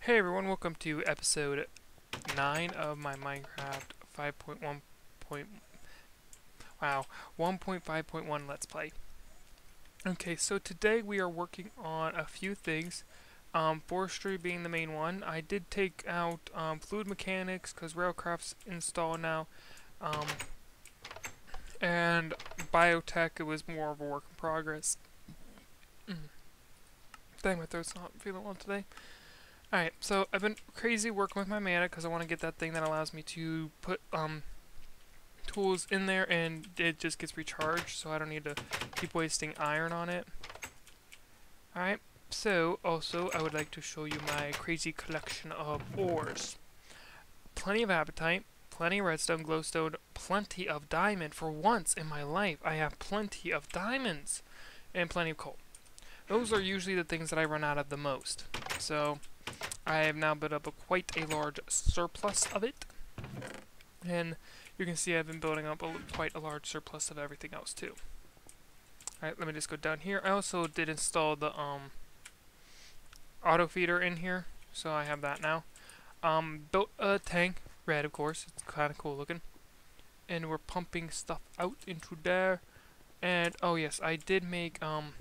Hey everyone, welcome to episode 9 of my Minecraft 5.1 point, wow, 1.5.1 Let's Play. Okay, so today we are working on a few things, forestry being the main one. I did take out fluid mechanics because Railcraft's installed now, um, and biotech, it was more of a work in progress. Dang, my throat's not feeling well today. Alright, so I've been crazy working with my mana because I want to get that thing that allows me to put tools in there and it just gets recharged, so I don't need to keep wasting iron on it. Alright, so also I would like to show you my crazy collection of ores. Plenty of apatite, plenty of redstone, glowstone, plenty of diamond. For once in my life I have plenty of diamonds and plenty of coal. Those are usually the things that I run out of the most. So I have now built up quite a large surplus of it, and you can see I've been building up quite a large surplus of everything else too. Alright, let me just go down here. I also did install the auto feeder in here, so I have that now. Built a tank, red of course, it's kind of cool looking, and we're pumping stuff out into there. And oh yes, I did make I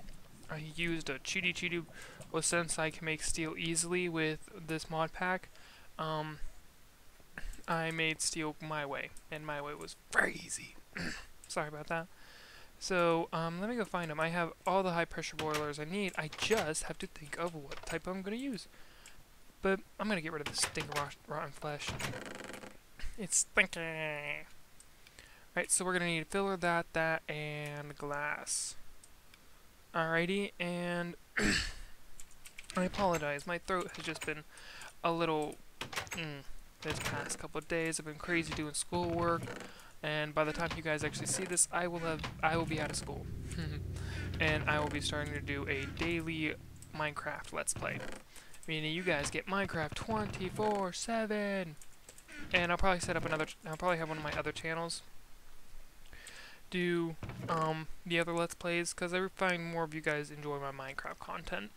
used a cheaty. Well, since I can make steel easily with this mod pack, I made steel my way, and my way was very easy. Sorry about that. So, let me go find them. I have all the high pressure boilers I need. I just have to think of what type I'm going to use. But I'm going to get rid of this stinking rotten flesh. It's stinking. Right, so we're going to need filler, that, and glass. Alrighty, and I apologize, my throat has just been a little, this past couple of days. I've been crazy doing schoolwork, and by the time you guys actually see this, I will be out of school. And I will be starting to do a daily Minecraft Let's Play. Meaning you guys get Minecraft 24/7! And I'll probably I'll probably have one of my other channels do the other Let's Plays, because I find more of you guys enjoy my Minecraft content.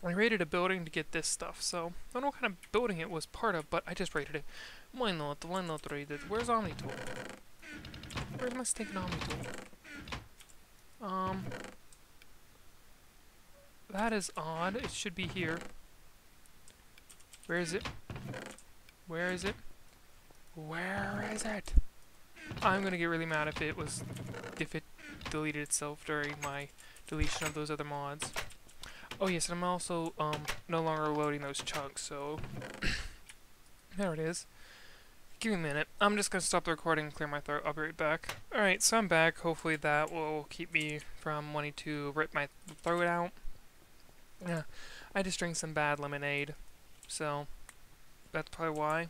I raided a building to get this stuff, so I don't know what kind of building it was part of, but I just raided it. Why not raid it? Where's Omni Tool? Where's my stinking Omni Tool? That is odd. It should be here. Where is it? Where is it? Where is it? I'm gonna get really mad if it deleted itself during my deletion of those other mods. Oh yes, and I'm also no longer loading those chunks, so there it is. Give me a minute. I'm just gonna stop the recording and clear my throat. I'll be right back. Alright, so I'm back. Hopefully that will keep me from wanting to rip my throat out. Yeah, I just drank some bad lemonade, so that's probably why.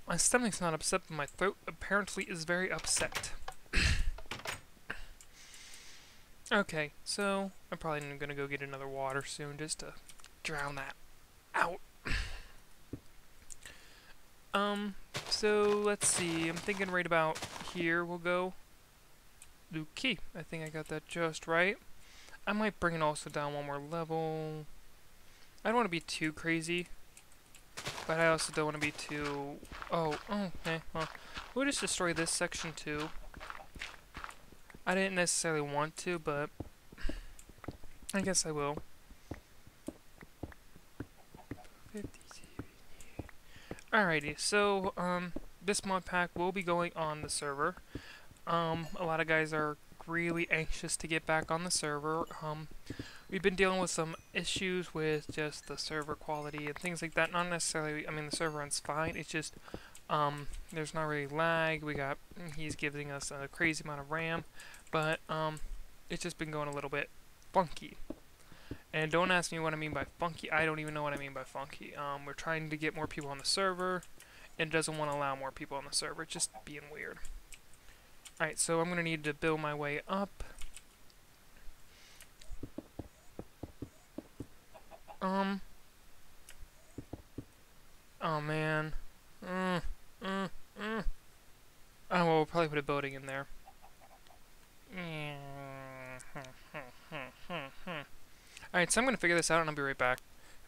My stomach's not upset, but my throat apparently is very upset. Okay, so I'm probably gonna go get another water soon just to drown that out. So let's see. I'm thinking right about here we'll go. Okay, I think I got that just right. I might bring it also down one more level. I don't want to be too crazy, but I also don't want to be too... okay, well, we'll just destroy this section too. I didn't necessarily want to, but I guess I will. Alrighty, so, this mod pack will be going on the server. A lot of guys are really anxious to get back on the server. We've been dealing with some issues with just the server quality and things like that. Not necessarily, I mean, the server runs fine. It's just, there's not really lag. He's giving us a crazy amount of RAM, but, it's just been going a little bit funky. And don't ask me what I mean by funky. I don't even know what I mean by funky. We're trying to get more people on the server, and it doesn't want to allow more people on the server. It's just being weird. Alright, so I'm going to need to build my way up. Oh man. Oh, well, we'll probably put a building in there. Alright, Alright, so I'm gonna figure this out and I'll be right back.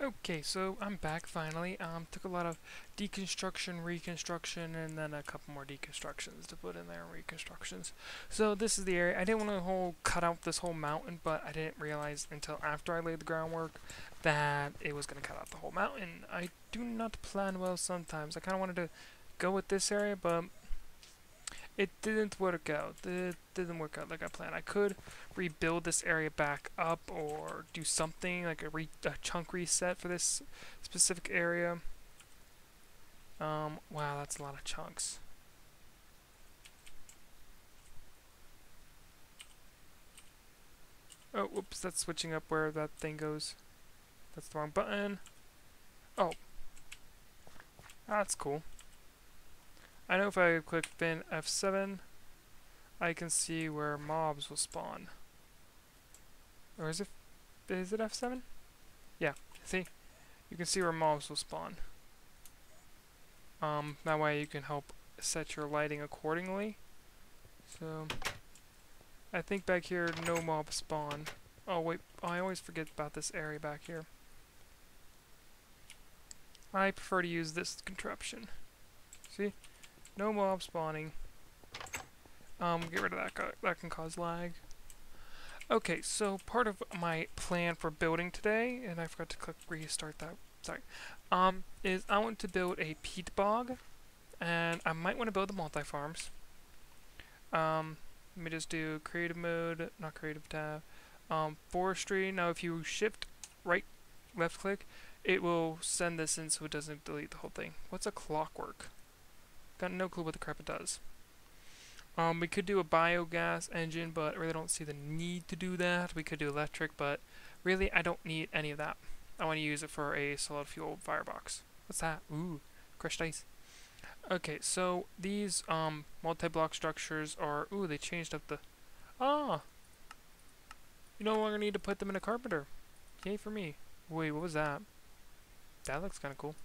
Okay, so I'm back finally. Took a lot of deconstruction, reconstruction, and then a couple more deconstructions to put in there, reconstructions. So this is the area. I didn't want to cut out this whole mountain, but I didn't realize until after I laid the groundwork that it was going to cut out the whole mountain. I do not plan well sometimes. I kind of wanted to go with this area, but it didn't work out. It didn't work out like I planned. I could rebuild this area back up or do something like a chunk reset for this specific area. Wow, that's a lot of chunks. Oh, whoops, that's switching up where that thing goes. That's the wrong button. Oh. That's cool. I know if I click bin F7, I can see where mobs will spawn. Or is it F7? Yeah, see? You can see where mobs will spawn. That way you can help set your lighting accordingly. So, I think back here, no mobs spawn. Oh wait, I always forget about this area back here. I prefer to use this contraption. See? No mob spawning. Get rid of that. That can cause lag. Okay, so part of my plan for building today, and I forgot to click restart that. Sorry. Is I want to build a peat bog, and I might want to build the multi-farms. Let me just do creative mode, not creative tab. Forestry. Now, if you shift left click, it will send this in so it doesn't delete the whole thing. What's a clockwork? Got no clue what the crap it does. We could do a biogas engine, but I really don't see the need to do that. We could do electric, but really I don't need any of that. I want to use it for a solid fuel firebox. What's that? Ooh, crushed ice. Okay, so these multi-block structures are... Ooh, they changed up the... Ah! You no longer need to put them in a carpenter. Yay for me. Wait, what was that? That looks kind of cool.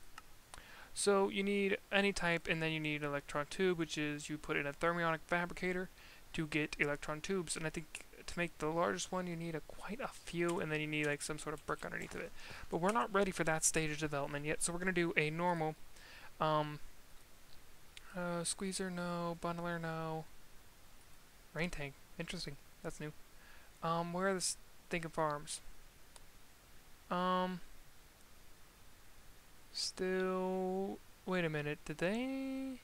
So you need any type, and then you need an electron tube, which is you put in a thermionic fabricator to get electron tubes. And I think to make the largest one, you need quite a few, and then you need like some sort of brick underneath of it. But we're not ready for that stage of development yet, so we're gonna do a normal squeezer, no. Bundler, no. Rain tank, interesting. That's new. Where are the stinking farms? Still... Wait a minute, did they...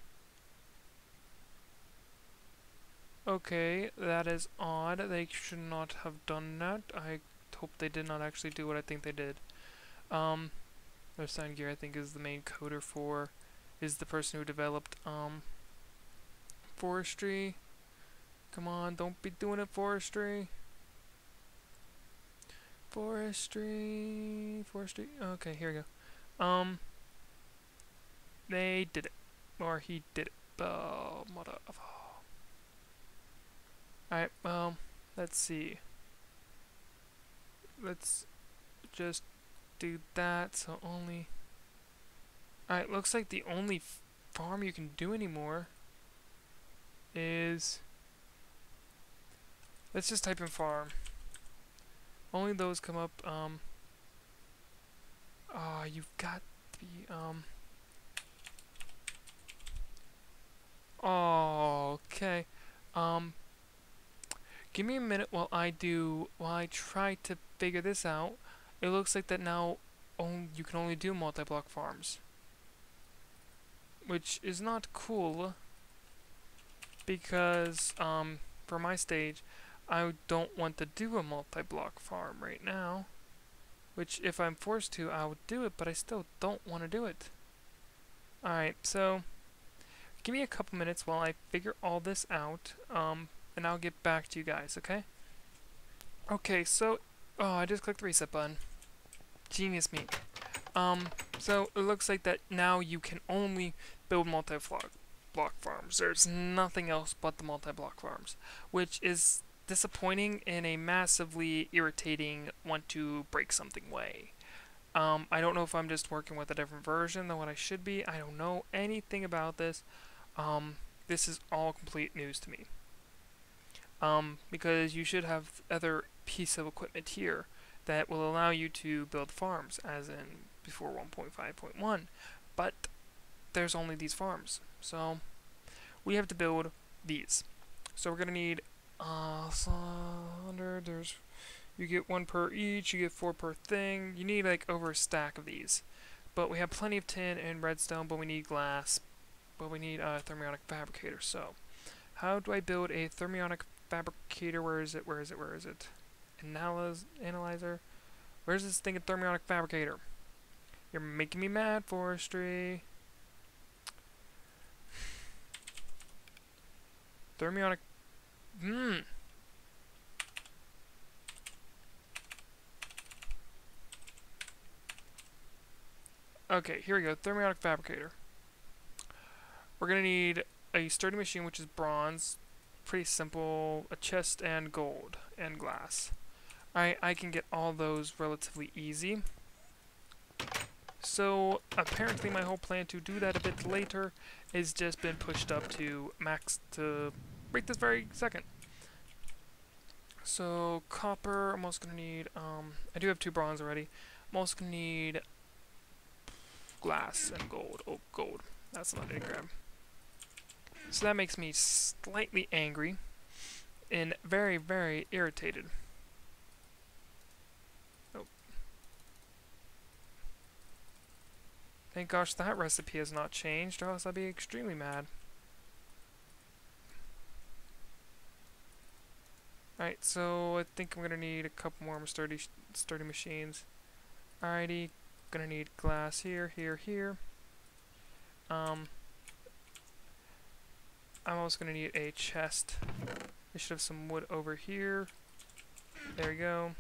Okay, that is odd. They should not have done that. I hope they did not actually do what I think they did. Their sign gear, I think, is the main coder for... is the person who developed, forestry. Come on, don't be doing it, forestry. Forestry... Okay, here we go. They did it. Or he did it. Mother of... Alright, well, let's see. Let's just do that, so only... Alright, looks like the only farm you can do anymore is... Let's just type in farm. Only those come up, you've got to be, oh, okay. Give me a minute while I try to figure this out. It looks like that now you can only do multi-block farms. Which is not cool, because, for my stage, I don't want to do a multi-block farm right now. Which, if I'm forced to, I would do it, but I still don't want to do it. Alright, so, give me a couple minutes while I figure all this out, and I'll get back to you guys, okay? Okay, so, I just clicked the reset button. Genius me. So, it looks like that now you can only build multi-block farms. There's nothing else but the multi-block farms, which is disappointing in a massively irritating want to break something way. I don't know if I'm just working with a different version than what I should be. I don't know anything about this. This is all complete news to me. Because you should have other piece of equipment here. that will allow you to build farms, as in before 1.5.1. But there's only these farms, so we have to build these. So we're gonna need there's you get 1 per each, you get 4 per thing. You need like over a stack of these. But we have plenty of tin and redstone, but we need glass. But we need a thermionic fabricator. So how do I build a thermionic fabricator? Where is it? Where is it? Where is it? Analyzer. Where's this thing, a thermionic fabricator? You're making me mad, forestry. Thermionic. Okay, here we go. Thermionic fabricator. We're gonna need a sturdy machine, which is bronze. Pretty simple. A chest and gold and glass. I can get all those relatively easy. So apparently my whole plan to do that a bit later has just been pushed up to max to right this very second. So copper, I'm also gonna need I do have 2 bronze already. I'm also gonna need glass and gold. Oh, gold. That's not a grab. So that makes me slightly angry and very, very irritated. Oh. Thank gosh that recipe has not changed, or else I'd be extremely mad. Alright, so I think I'm gonna need a couple more sturdy machines. Alrighty, gonna need glass here, here, here. I'm also gonna need a chest. I should have some wood over here. There we go.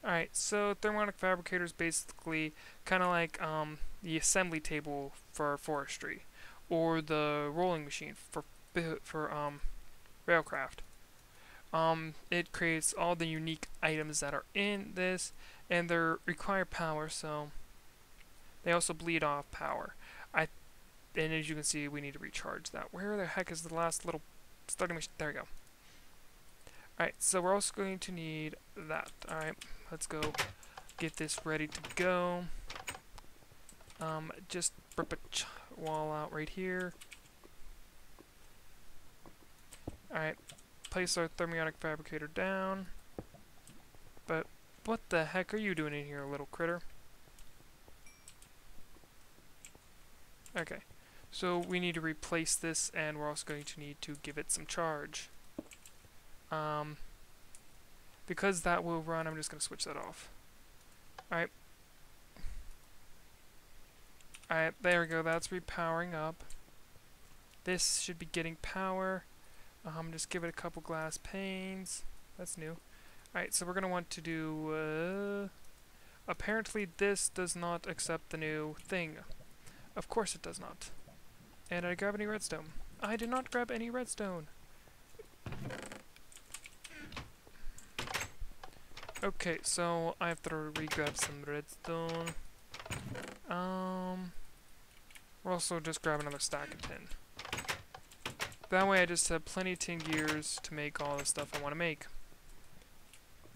Alright, so thermionic fabricator is basically kind of like the assembly table for forestry, or the rolling machine for railcraft. It creates all the unique items that are in this, and they require power, so they also bleed off power. And as you can see, we need to recharge that. Where the heck is the last little starting machine? There we go. Alright, so we're also going to need that. Alright, let's go get this ready to go. Just rip a wall out right here. Alright, place our thermionic fabricator down. But what the heck are you doing in here, little critter? Okay, so we need to replace this, and we're also going to need to give it some charge. Because that will run, I'm just going to switch that off. Alright. Alright, there we go, that's repowering up. This should be getting power. Just give it a couple glass panes. That's new. Alright, so we're going to want to do... apparently this does not accept the new thing. Of course it does not. And did I grab any redstone? I did not grab any redstone. Okay, so I have to re-grab some redstone. We're also just grabbing another stack of tin. That way I just have plenty of tin gears to make all the stuff I want to make.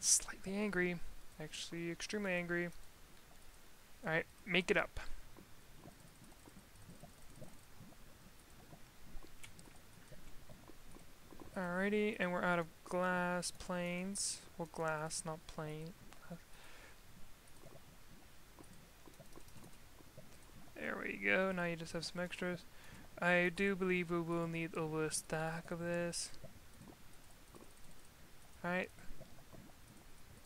Slightly angry. Actually, extremely angry. Alright, make it up. Alrighty, and we're out of glass planes. Well, glass, not plane. There we go, now you just have some extras. I do believe we will need over a stack of this. Alright.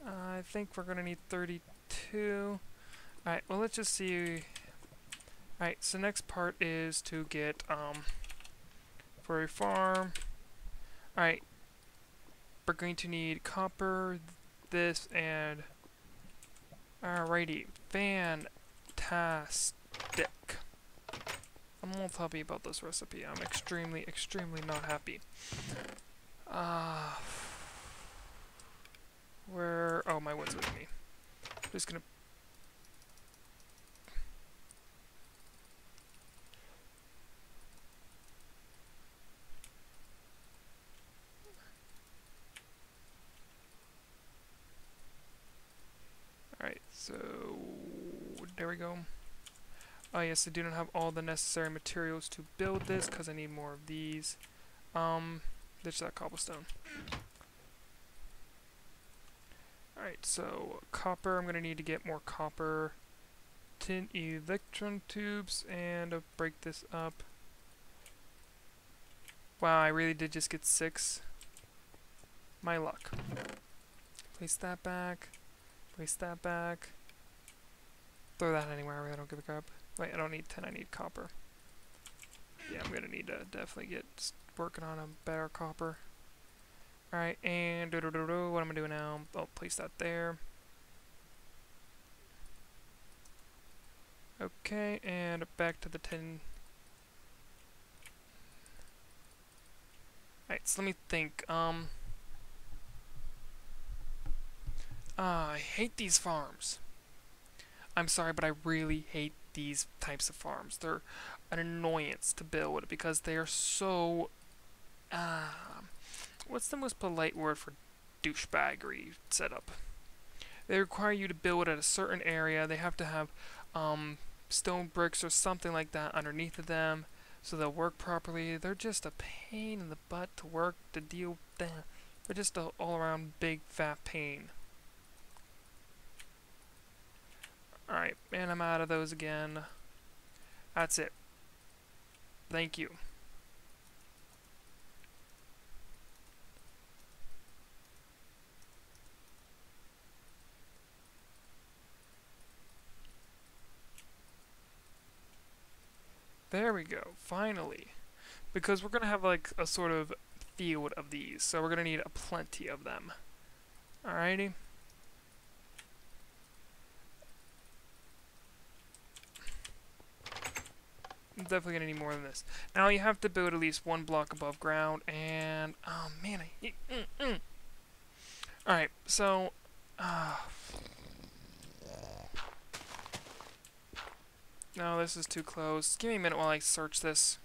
I think we're gonna need 32. Alright, well let's just see. Alright, so next part is to get, for a farm. Alright. We're going to need copper, this, and... Alrighty. Fantastic. I'm not happy about this recipe. I'm extremely, extremely not happy. Where... Oh, my wood's with me. I'm just gonna... So, there we go. Oh yes, I do not have all the necessary materials to build this because I need more of these. There's that cobblestone. Alright, so copper, I'm going to need to get more copper. Tin electron tubes, and I'll break this up. Wow, I really did just get 6. My luck. Place that back. Place that back. Throw that anywhere, I don't give a crap. Wait, I don't need tin, I need copper. Yeah, I'm gonna need to definitely get working on a better copper. Alright, and what am I gonna do now? I'll place that there. Okay, and back to the tin. Alright, so let me think. I hate these farms. I'm sorry, but I really hate these types of farms. They're an annoyance to build because they are so... what's the most polite word for douchebaggery setup? They require you to build at a certain area. They have to have stone bricks or something like that underneath of them so they'll work properly. They're just a pain in the butt to work, to deal with them. They're just an all-around big fat pain. Alright, and I'm out of those again. That's it. Thank you. There we go, finally. Because we're going to have like a sort of field of these, so we're going to need a plenty of them. Alrighty. I'm definitely going to need more than this. Now you have to build at least 1 block above ground, and... oh man, I hate... Alright, so... no, this is too close. Give me a minute while I search this.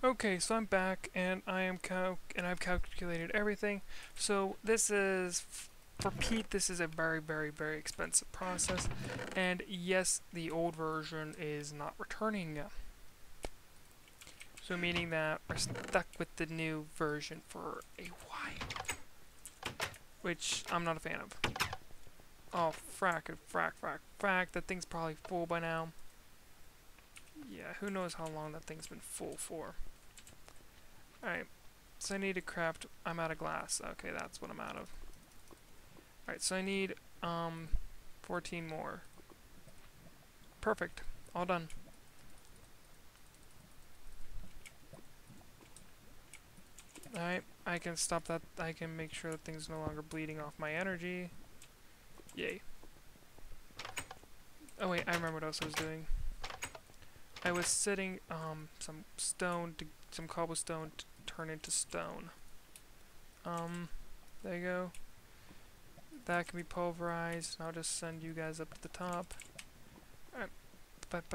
Okay, so I'm back, and I've calculated everything. So this is... for peat, this is a very, very, very expensive process. And yes, the old version is not returning. So meaning that we're stuck with the new version for a while. Which I'm not a fan of. Oh, frack. That thing's probably full by now. Yeah, who knows how long that thing's been full for. Alright, so I need to craft... I'm out of glass. Okay, that's what I'm out of. Alright, so I need 14 more. Perfect. All done. Alright, I can stop that. I can make sure that thing's no longer bleeding off my energy. Yay. Oh wait, I remember what else I was doing. I was setting some cobblestone to turn into stone. There you go. That can be pulverized. I'll just send you guys up to the top. Alright. That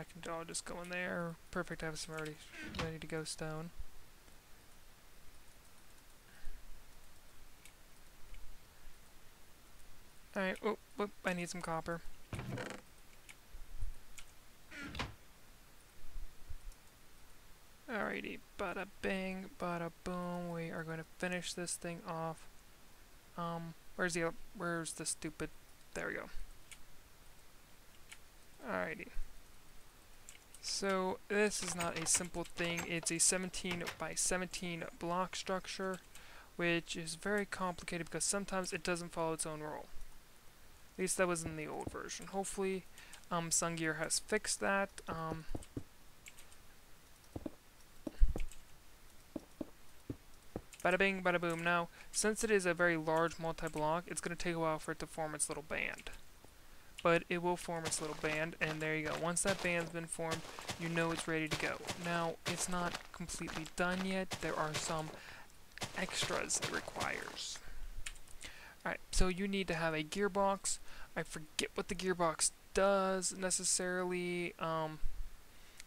can all just go in there. Perfect, I have some already ready to go stone. Alright, oh, I need some copper. Alrighty, bada bing, bada boom. We are going to finish this thing off. Where's the stupid... there we go. Alrighty. So, this is not a simple thing. It's a 17 by 17 block structure, which is very complicated because sometimes it doesn't follow its own rule. At least that was in the old version. Hopefully, Sungear has fixed that. Bada bing, bada boom. Now, since it is a very large multi-block, it's going to take a while for it to form its little band. But it will form its little band, and there you go. Once that band's been formed, you know it's ready to go. Now, it's not completely done yet. There are some extras it requires. Alright, so you need to have a gearbox. I forget what the gearbox does necessarily.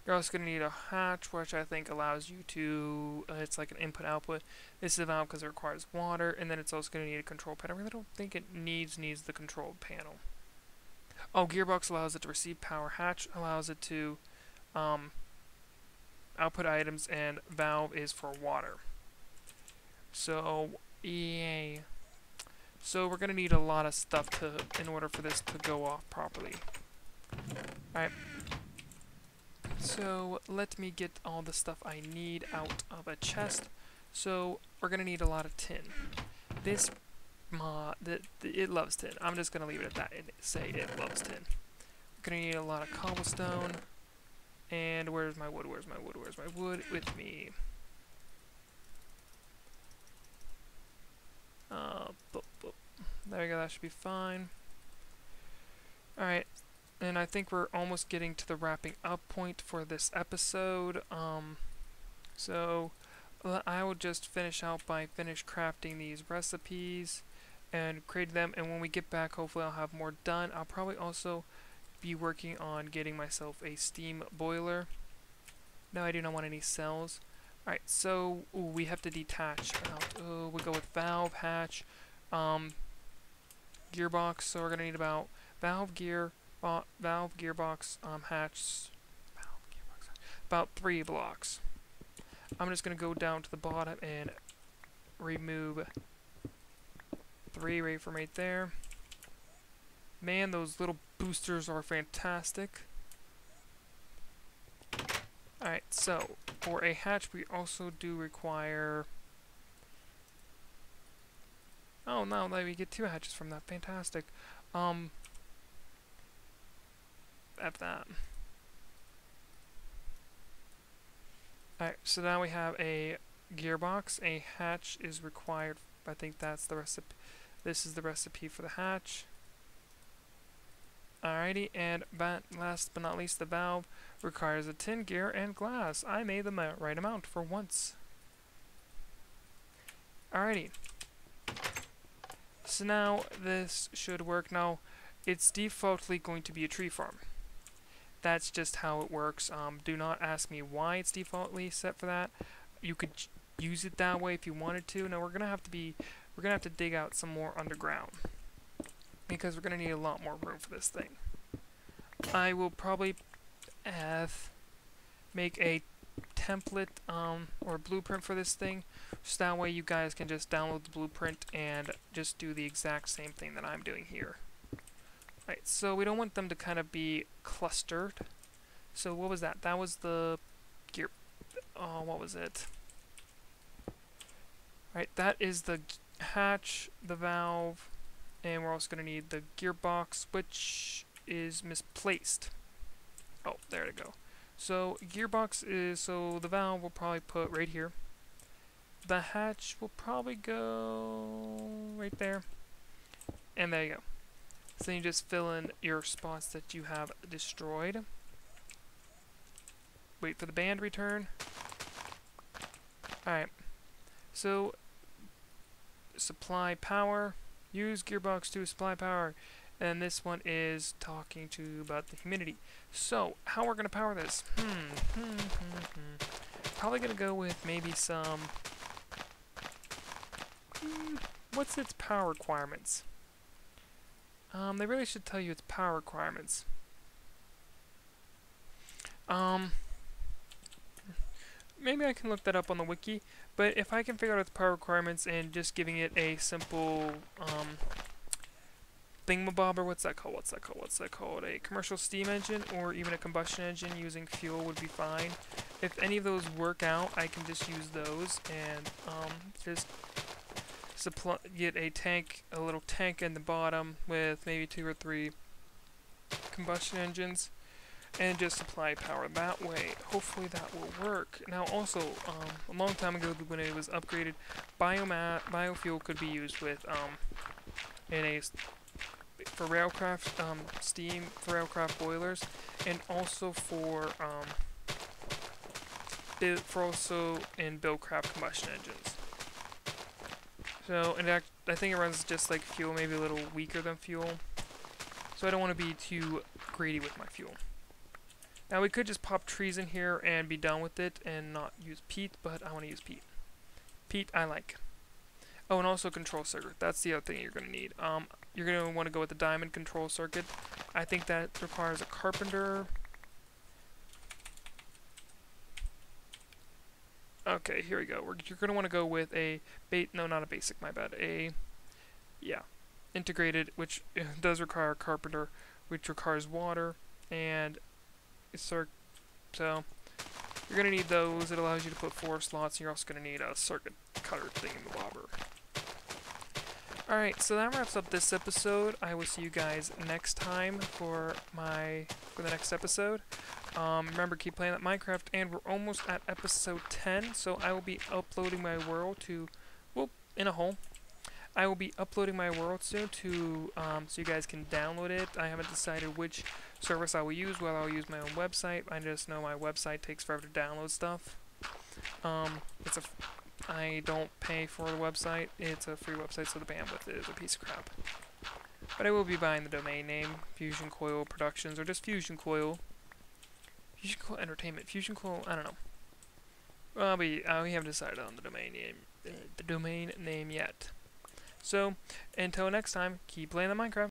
You're also going to need a hatch, which I think allows you to, it's like an input-output. This is a valve because it requires water, and then it's also going to need a control panel. I really don't think it needs the control panel. Oh, gearbox allows it to receive power. Hatch allows it to output items, and valve is for water. So, yay. So we're going to need a lot of stuff in order for this to go off properly. Alright. So let me get all the stuff I need out of a chest. So we're going to need a lot of tin. This mod, it loves tin. I'm just going to leave it at that and say it loves tin. We're going to need a lot of cobblestone. And where's my wood? Where's my wood? Where's my wood? With me. There we go, that should be fine. Alright, and I think we're almost getting to the wrapping up point for this episode. So I will just finish out by crafting these recipes and create them, and when we get back, hopefully I'll have more done. I'll probably also be working on getting myself a steam boiler. No, I do not want any cells. Alright, so we have to detach out. We'll go with valve, hatch, gearbox. So we're gonna need about valve, gearbox, hatch, about 3 blocks. I'm just gonna go down to the bottom and remove 3 right from right there. Man, those little boosters are fantastic. Alright, so for a hatch we also do require... Oh no, we get 2 hatches from that. Fantastic. At that. Alright, so now we have a gearbox. A hatch is required. I think that's the recipe. This is the recipe for the hatch. Alrighty, and last but not least, the valve requires a tin, gear, and glass. I made the right amount for once. Alrighty. So now this should work. Now, it's defaultly going to be a tree farm. That's just how it works. Do not ask me why it's defaultly set for that. You could use it that way if you wanted to. Now we're gonna have to dig out some more underground because we're gonna need a lot more room for this thing. I will probably make a template or blueprint for this thing, so that way you guys can just download the blueprint and just do the exact same thing that I'm doing here. Right, so we don't want them to kind of be clustered. So what was that? That was the gear. Oh, what was it? Right, that is the hatch, the valve, and we're also going to need the gearbox, which is misplaced. Oh, there to go. So gearbox is, so the valve we'll probably put right here. The hatch will probably go right there. And there you go. So then you just fill in your spots that you have destroyed. Wait for the band to return. Alright. So supply power. Use gearbox to supply power. And this one is talking to you about the humidity. So, how we're going to power this? Probably going to go with maybe some... what's its power requirements? They really should tell you its power requirements. Maybe I can look that up on the wiki, but if I can figure out its power requirements and just giving it a simple, thingamabob, or what's that called? A commercial steam engine or even a combustion engine using fuel would be fine. If any of those work out, I can just use those and just get a little tank in the bottom with maybe 2 or 3 combustion engines and just supply power that way. Hopefully that will work. Now also, a long time ago when it was upgraded, biofuel could be used with for railcraft steam for railcraft boilers, and also for in buildcraft combustion engines. So, and I think it runs just like fuel, maybe a little weaker than fuel. So I don't want to be too greedy with my fuel. Now we could just pop trees in here and be done with it and not use peat, but I want to use peat. Peat I like. Oh, and also control circuit. That's the other thing you're going to need. You're going to want to go with the diamond control circuit. I think that requires a carpenter. Okay, here we go. You're going to want to go with a no, not a basic, my bad. Yeah, integrated, which does require a carpenter, which requires water and so you're going to need those. It allows you to put 4 slots. You're also going to need a circuit cutter thing in the bobber. Alright, so that wraps up this episode. I will see you guys next time for the next episode. Remember, keep playing that Minecraft, and we're almost at episode 10, so I will be uploading my world to, whoop, in a hole. I will be uploading my world soon to, so you guys can download it. I haven't decided which service I will use, whether I'll use my own website. I just know my website takes forever to download stuff. I don't pay for the website. It's a free website, so the bandwidth is a piece of crap. But I will be buying the domain name, Fusion Coil Productions, or just Fusion Coil. Fusion Coil Entertainment, Fusion Coil, I don't know. Well, we haven't decided on the domain name yet. So, until next time, keep playing the Minecraft.